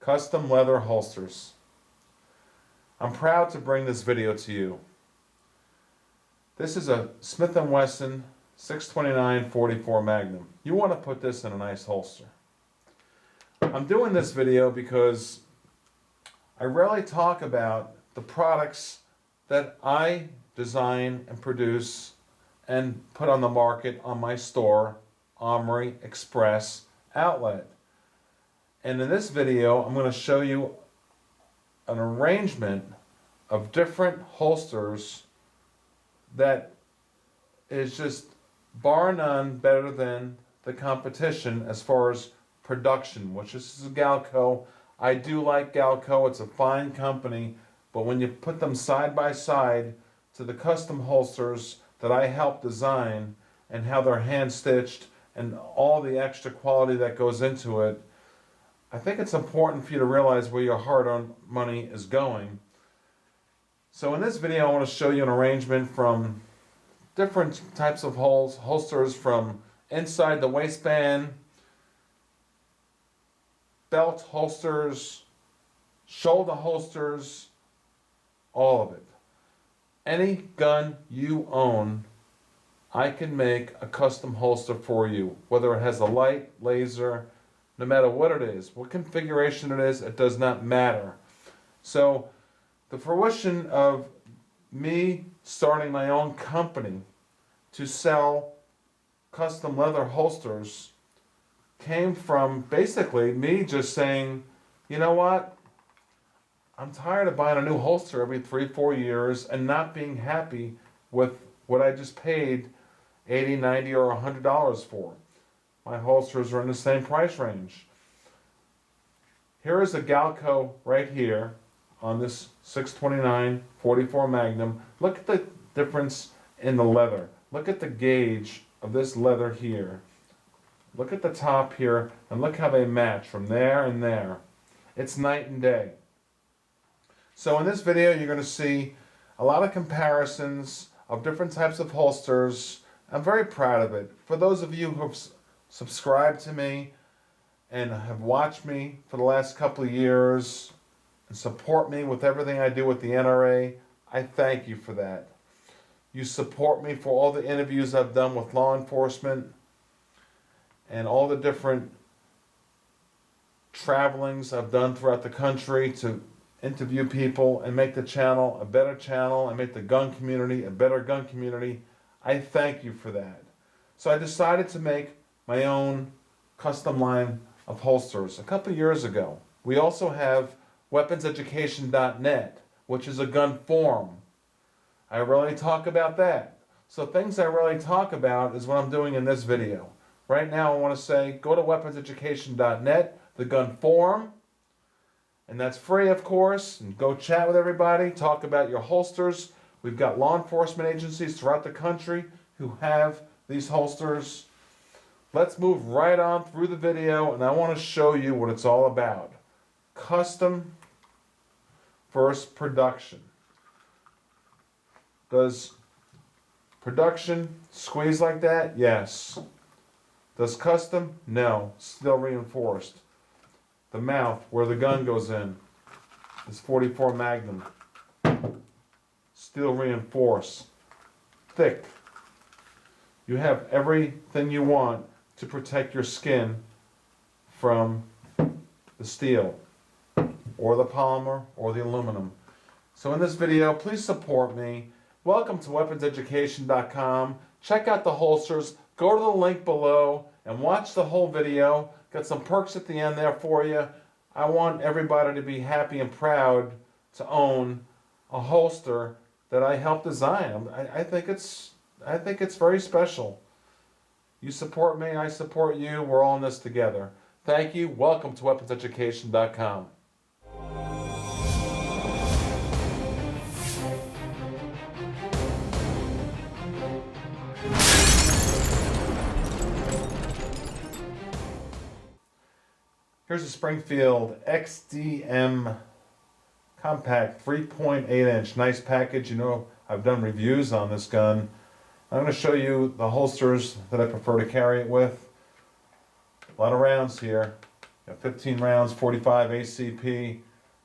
custom leather holsters. I'm proud to bring this video to you. This is a Smith & Wesson 629-44 Magnum. You want to put this in a nice holster. I'm doing this video because I rarely talk about the products that I design and produce and put on the market on my store, Armory Express outlet. And in this video, I'm going to show you an arrangement of different holsters that is just bar none better than the competition as far as production, which is Galco. I do like Galco, it's a fine company, but when you put them side by side to the custom holsters that I help design and how they're hand stitched and all the extra quality that goes into it, I think it's important for you to realize where your hard-earned money is going. So in this video I want to show you an arrangement from different types of holsters, from inside the waistband, belt holsters, shoulder holsters, all of it. Any gun you own, I can make a custom holster for you, whether it has a light, laser, no matter what it is, what configuration it is, it does not matter. So the fruition of me starting my own company to sell custom leather holsters came from basically me just saying, you know what, I'm tired of buying a new holster every 3-4 years and not being happy with what I just paid $80, $90, or $100 for. My holsters are in the same price range. Here is a Galco right here on this 629-44 Magnum. Look at the difference in the leather. Look at the gauge of this leather here. Look at the top here and look how they match from there and there. It's night and day. So in this video you're going to see a lot of comparisons of different types of holsters. I'm very proud of it. For those of you who have subscribed to me and have watched me for the last couple of years and support me with everything I do with the NRA, I thank you for that. You support me for all the interviews I've done with law enforcement and all the different travelings I've done throughout the country to interview people and make the channel a better channel and make the gun community a better gun community. I thank you for that. So I decided to make my own custom line of holsters a couple of years ago. We also have WeaponsEducation.net, which is a gun forum. I rarely talk about that. So things I rarely talk about is what I'm doing in this video. Right now I want to say go to WeaponsEducation.net, the gun forum, and that's free of course, and go chat with everybody, talk about your holsters. We've got law enforcement agencies throughout the country who have these holsters. Let's move right on through the video and I want to show you what it's all about. Custom versus production. Does production squeeze like that? Yes. Does custom? No. Still reinforced. The mouth where the gun goes in is 44 Magnum. Still reinforced. Thick. You have everything you want to protect your skin from the steel or the polymer or the aluminum. So in this video, please support me. Welcome to WeaponsEducation.com. Check out the holsters. Go to the link below and watch the whole video. Got some perks at the end there for you. I want everybody to be happy and proud to own a holster that I helped design. I think it's very special. You support me, I support you. We're all in this together. Thank you. Welcome to WeaponsEducation.com. Here's a Springfield XDM compact 3.8 inch. Nice package. You know, I've done reviews on this gun. I'm going to show you the holsters that I prefer to carry it with. A lot of rounds here. Got 15 rounds, 45 ACP,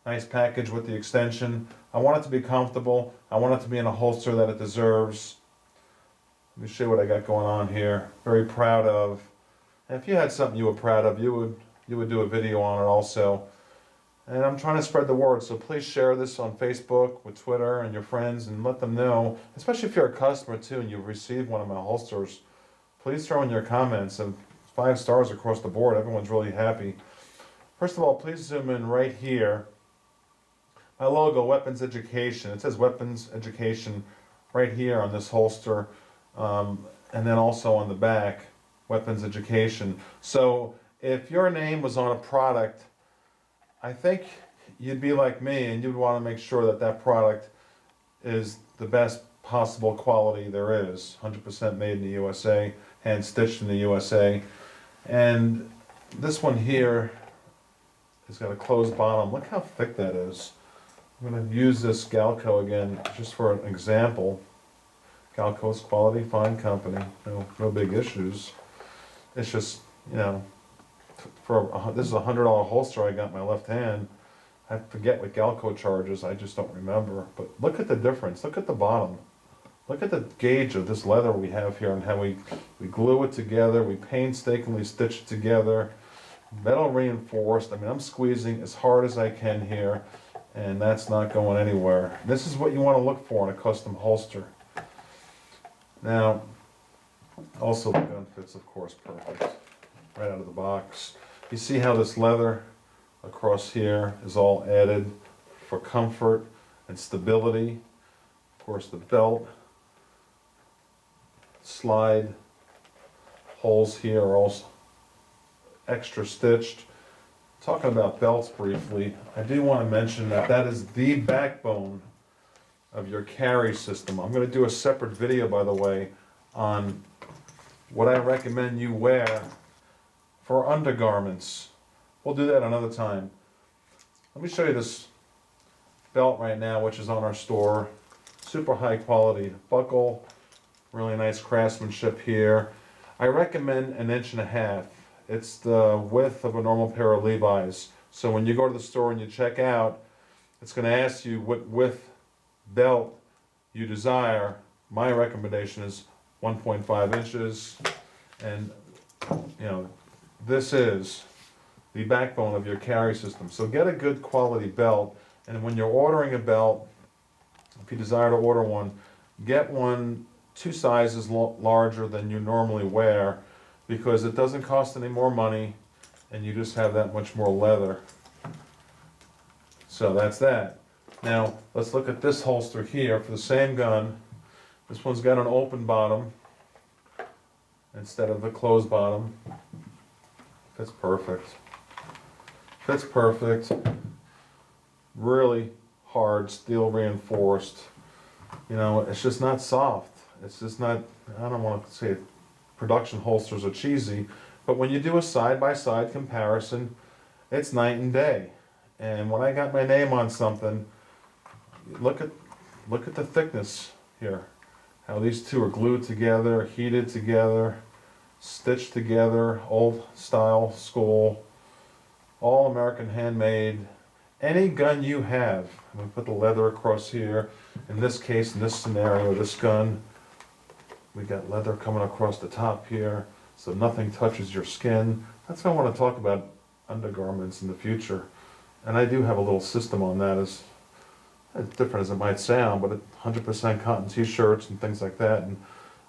nice package with the extension. I want it to be comfortable. I want it to be in a holster that it deserves. Let me show you what I got going on here. Very proud of. And if you had something you were proud of, you would do a video on it also. And I'm trying to spread the word, so please share this on Facebook, with Twitter, and your friends, and let them know, especially if you're a customer too and you've received one of my holsters. Please throw in your comments, and 5 stars across the board. Everyone's really happy. First of all, please zoom in right here. My logo, Weapons Education. It says Weapons Education right here on this holster, and then also on the back, Weapons Education. So if your name was on a product, I think you'd be like me and you'd want to make sure that that product is the best possible quality there is. 100% made in the USA, hand stitched in the USA. And this one here has got a closed bottom. Look how thick that is. I'm going to use this Galco again just for an example. Galco's quality, fine company, no big issues. It's just, you know, this is a $100 holster I got in my left hand. I forget what Galco charges, I just don't remember. But look at the difference, look at the bottom. Look at the gauge of this leather we have here and how we glue it together, we painstakingly stitch it together. Metal reinforced, I mean I'm squeezing as hard as I can here, and that's not going anywhere. This is what you want to look for in a custom holster. Now, also the gun fits of course perfect. Right out of the box. You see how this leather across here is all added for comfort and stability. Of course the belt, slide holes here are also extra stitched. Talking about belts briefly, I do want to mention that that is the backbone of your carry system. I'm going to do a separate video, by the way, on what I recommend you wear for undergarments. We'll do that another time. Let me show you this belt right now, which is on our store. Super high quality buckle, really nice craftsmanship here. I recommend 1.5 inches. It's the width of a normal pair of Levi's. So when you go to the store and you check out, it's going to ask you what width belt you desire. My recommendation is 1.5 inches, and you know, this is the backbone of your carry system. So get a good quality belt, and when you're ordering a belt, if you desire to order one, get one 2 sizes larger than you normally wear, because it doesn't cost any more money and you just have that much more leather. So that's that. Now let's look at this holster here for the same gun. This one's got an open bottom instead of a closed bottom. Fits perfect. Fits perfect. Really hard, steel reinforced. You know, it's just not soft. It's just not, I don't want to say production holsters are cheesy, but when you do a side-by-side comparison, it's night and day. And when I got my name on something, look at the thickness here. How these two are glued together, heated together, stitched together, old style school, all American handmade. Any gun you have, we put the leather across here. In this case, in this scenario, this gun, we got leather coming across the top here, so nothing touches your skin. That's what I want to talk about undergarments in the future. And I do have a little system on that, as different as it might sound, but 100% cotton t-shirts and things like that,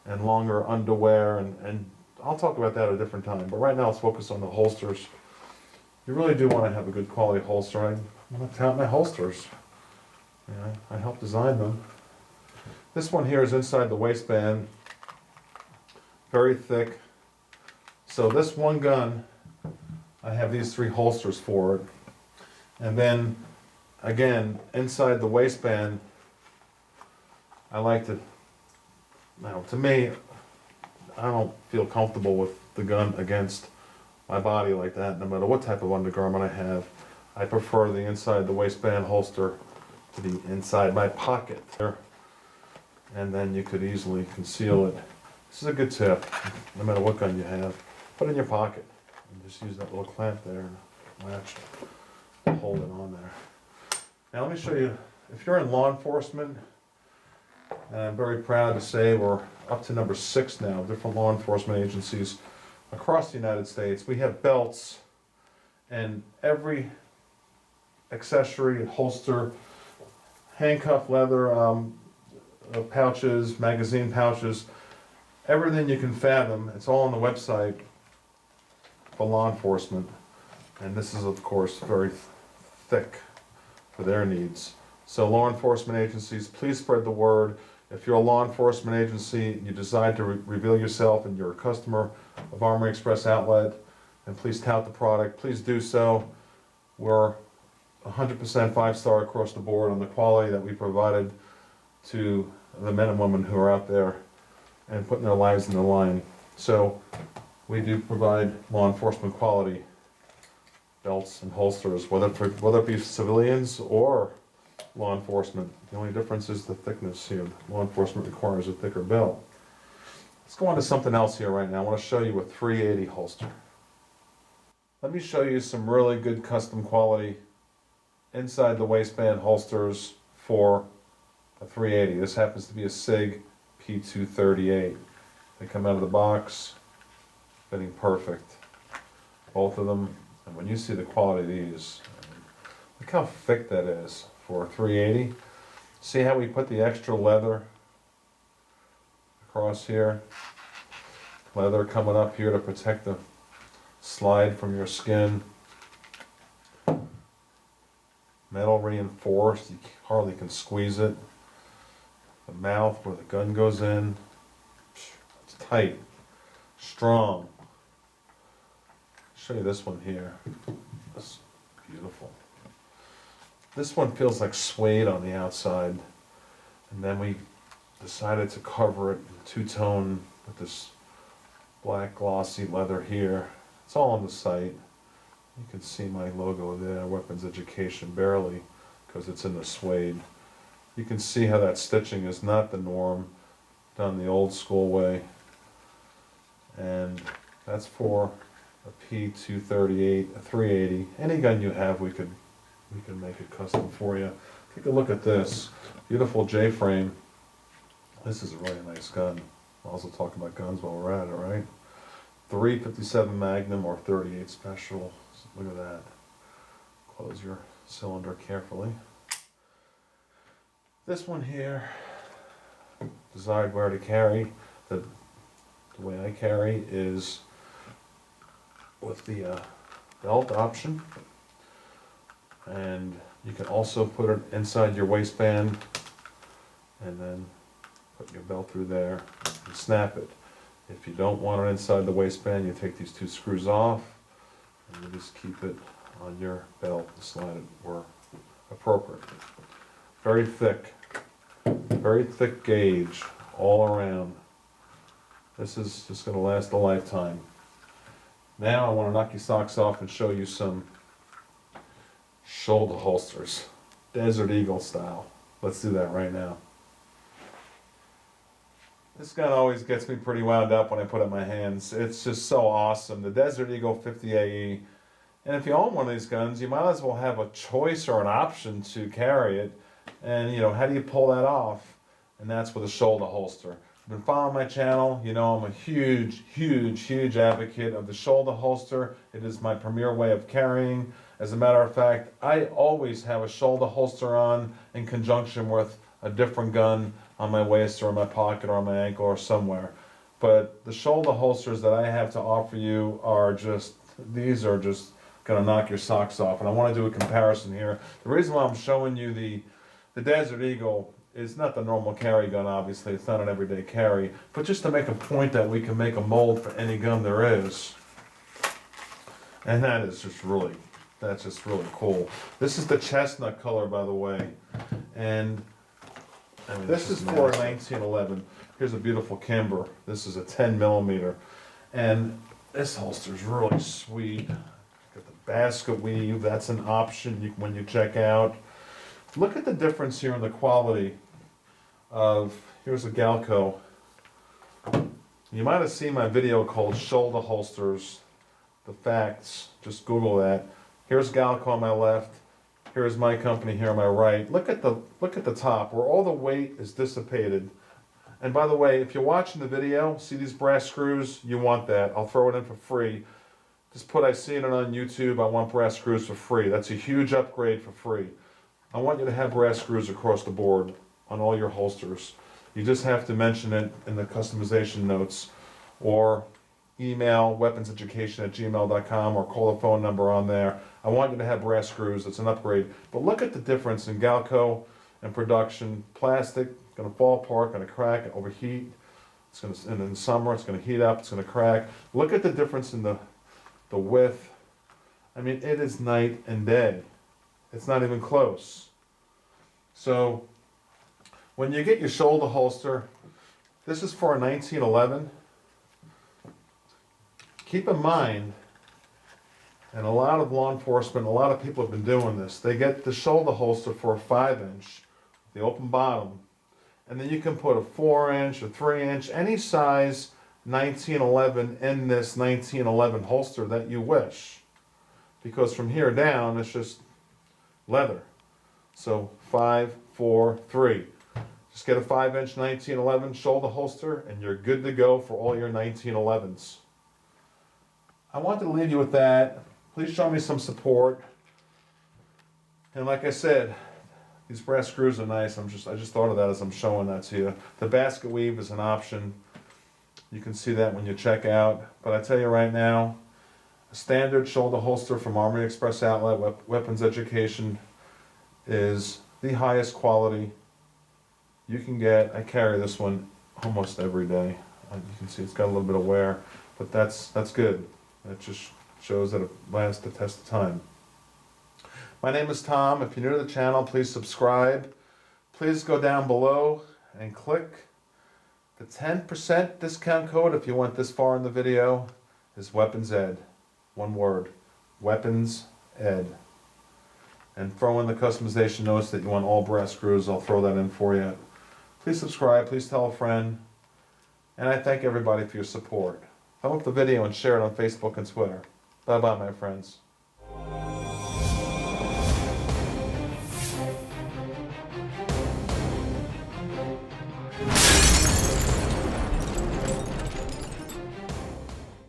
and longer underwear, and I'll talk about that at a different time. But right now let's focus on the holsters. You really do want to have a good quality holster. I want to tout my holsters. You know, I helped design them. This one here is inside the waistband. Very thick. So this one gun, I have these 3 holsters for it. And then, again, inside the waistband, I like to, now to me, I don't feel comfortable with the gun against my body like that, no matter what type of undergarment I have. I prefer the inside the waistband holster to be inside my pocket there. And then you could easily conceal it. This is a good tip, no matter what gun you have. Put it in your pocket and just use that little clamp there. latch, hold it on there. Now let me show you, if you're in law enforcement, and I'm very proud to say we're up to number 6 now, different law enforcement agencies across the United States. We have belts and every accessory, holster, handcuff leather, pouches, magazine pouches, everything you can fathom. It's all on the website for law enforcement. And this is, of course, very thick for their needs. So law enforcement agencies, please spread the word. If you're a law enforcement agency, you decide to reveal yourself and you're a customer of Armory Express Outlet, and please tout the product, please do so. We're 100% 5-star across the board on the quality that we provided to the men and women who are out there and putting their lives in the line. So we do provide law enforcement quality belts and holsters, whether it be civilians or law enforcement. The only difference is the thickness here. Law enforcement requires a thicker belt. Let's go on to something else here right now. I want to show you a 380 holster. Let me show you some really good custom quality inside the waistband holsters for a 380. This happens to be a SIG P238. They come out of the box, fitting perfect. Both of them. And when you see the quality of these, look how thick that is for a 380. See how we put the extra leather across here? Leather coming up here to protect the slide from your skin. Metal reinforced, you hardly can squeeze it. The mouth where the gun goes in, it's tight, strong. Show you this one here. It's beautiful. This one feels like suede on the outside, and then we decided to cover it in two-tone with this black glossy leather here. It's all on the site. You can see my logo there, Weapons Education, barely, because it's in the suede. You can see how that stitching is not the norm, done the old school way. And that's for a P238, a 380. Any gun you have, we can make it custom for you. Take a look at this beautiful J-frame. This is a really nice gun. I'll also talk about guns while we're at it, right? 357 Magnum or 38 Special. Look at that. Close your cylinder carefully. This one here, desired where to carry. The way I carry is with the belt option, and you can also put it inside your waistband and then put your belt through there and snap it. If you don't want it inside the waistband, you take these 2 screws off and you just keep it on your belt and slide it where appropriate. Very thick gauge all around. This is just going to last a lifetime. Now I want to knock your socks off and show you some shoulder holsters, Desert Eagle style. Let's do that right now. This gun always gets me pretty wound up when I put it in my hands. It's just so awesome. The Desert Eagle 50AE. And if you own one of these guns, you might as well have a choice or an option to carry it. And you know, how do you pull that off? And that's with a shoulder holster. If you've been following my channel, you know I'm a huge advocate of the shoulder holster. It is my premier way of carrying. As a matter of fact, I always have a shoulder holster on in conjunction with a different gun on my waist or in my pocket or on my ankle or somewhere. But the shoulder holsters that I have to offer you are just, these are just gonna knock your socks off. And I want to do a comparison here. The reason why I'm showing you the Desert Eagle is not the normal carry gun, obviously. It's not an everyday carry. But just to make a point that we can make a mold for any gun there is. And that is just really, that's just really cool. This is the chestnut color, by the way. And I mean, this is for 1911. Here's a beautiful camber. This is a 10mm. And this holster is really sweet. Got the basket weave. That's an option when you check out. Look at the difference here in the quality of, here's a Galco. You might have seen my video called Shoulder Holsters, the Facts. Just Google that. Here's Galco on my left. Here's my company here on my right. Look at the top where all the weight is dissipated. And by the way, if you're watching the video, see these brass screws? You want that. I'll throw it in for free. Just put I seen it on YouTube, I want brass screws for free. That's a huge upgrade for free. I want you to have brass screws across the board on all your holsters. You just have to mention it in the customization notes or email weaponseducation@gmail.com or call the phone number on there. I want you to have brass screws. It's an upgrade. But look at the difference in Galco and production. Plastic, going to fall apart, going to crack, overheat. It's going to, and in summer, it's going to heat up, it's going to crack. Look at the difference in the width. I mean, it is night and day. It's not even close. So, when you get your shoulder holster, this is for a 1911. Keep in mind, and a lot of law enforcement, a lot of people have been doing this, they get the shoulder holster for a 5-inch, the open bottom, and then you can put a 4-inch, a 3-inch, any size 1911 in this 1911 holster that you wish. Because from here down, it's just leather. So 5, 4, 3. Just get a 5-inch 1911 shoulder holster and you're good to go for all your 1911s. I want to leave you with that. Please show me some support. And like I said, these brass screws are nice. I just thought of that as I'm showing that to you. The basket weave is an option. You can see that when you check out. But I tell you right now, a standard shoulder holster from Army Express Outlet, Weapons Education, is the highest quality you can get. I carry this one almost every day. You can see it's got a little bit of wear, but that's good. That just shows that it lasts the test of time. My name is Tom. If you're new to the channel, please subscribe. Please go down below and click. The 10% discount code, if you went this far in the video, is WeaponsEd. One word, WeaponsEd. And throw in the customization notes that you want all brass screws. I'll throw that in for you. Please subscribe, please tell a friend. And I thank everybody for your support. Thumb up the video and share it on Facebook and Twitter. Bye-bye, my friends.